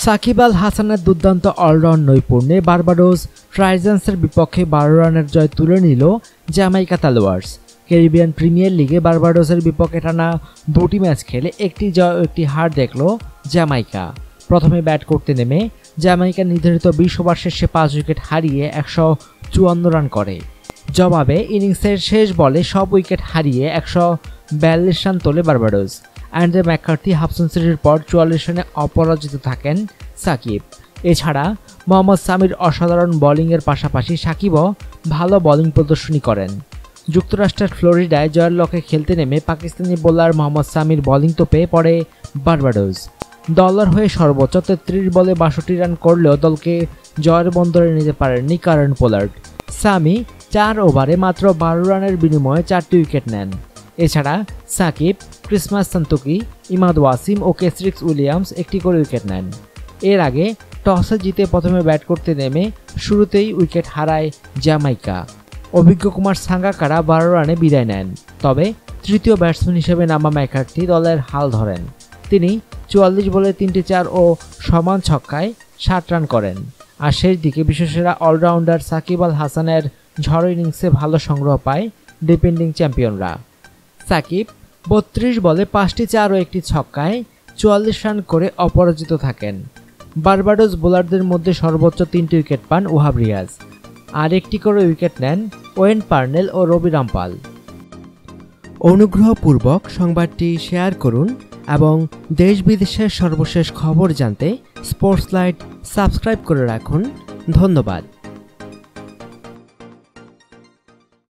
সাকিব আল হাসানের দুর্দান্ত all-round নৈপুণ্যে Barbados ট্রাইজেন্সের বিপক্ষে 12 রানের জয় তুলে নিল জ্যামাইকা তালোয়ার্স। ক্যারিবিয়ান প্রিমিয়ার লিগে বার্বাডোসের বিপক্ষে টানা 2টি ম্যাচ খেলে একটি জয় ও একটি হার দেখল জ্যামাইকা। প্রথমে ব্যাট করতে নেমে জ্যামাইকা নির্ধারিত 20 ওভার শেষে 5 উইকেট হারিয়ে 154 রান করে। জবাবে ইনিংসের শেষ বলে সব উইকেট হারিয়ে 142 রান তোলে বার্বাডোস। অ্যান্ড্রে ম্যাককার্থি হাফ সেঞ্চুরির পর 44 রানে অপরাজিত থাকেন সাকিব। এছাড়া মোহাম্মদ সামির অসাধারণ বোলিংয়ের পাশাপাশি সাকিবও ভালো বোলিং প্রদর্শনী করেন। যুক্তরাষ্ট্রের ফ্লোরিডায় জয়ের লক্ষ্যে খেলতে নেমে পাকিস্তানি বোলার মোহাম্মদ সামির বোলিং তোপে পড়ে বার্বাডোস। দলের হয়ে সর্বোচ্চ 33 বলে 62 রান করলেও দলকে জয়ের বন্দরে নিতে পারেননি কারেন পোলার্ড। সামি 4 ওভারে মাত্র 12 রানের বিনিময়ে 4টি উইকেট নেন। এছাড়া সাকিব, ক্রিসমাস সান্তোকি, ইমাদ ওয়াসিম ও কেসরিক্স উইলিয়ামস একটি করে উইকেট নেন। এর আগে টসে জিতে প্রথমে ব্যাট করতে নেমে শুরুতেই উইকেট হারায় জ্যামাইকা। অভিজ্ঞ কুমার সাঙ্গাকারা 12 রানে বিদায় নেন। তবে তৃতীয় ব্যাটসম্যান হিসেবে নামা ম্যাককার্থি দলের হাল ধরেন। তিনি 44 বলে 3টি 4 ও সমান ছক্কায় 60 রান করেন। আর শেষ দিকে বিশ্বসেরা অলরাউন্ডার সাকিব আল হাসানের ঝড় ইনিংসে ভালো সংগ্রহ পায় ডিফেন্ডিং চ্যাম্পিয়নরা। সাকিব 32 বলে 5টি 4 ও একটি ছক্কায় 44 রান করে অপরাজিত থাকেন। বার্বাডোস বোলারদের মধ্যে সর্বোচ্চ 3টি উইকেট পান ওহাব রিয়াজ, আর একটি করে উইকেট নেন ওয়েন পার্নেল ও রবি রামপাল। অনুগ্রহপূর্বক সংবাদটি শেয়ার করুন এবং দেশ বিদেশের সর্বশেষ খবর জানতে স্পোর্টস লাইট সাবস্ক্রাইব করে রাখুন। ধন্যবাদ।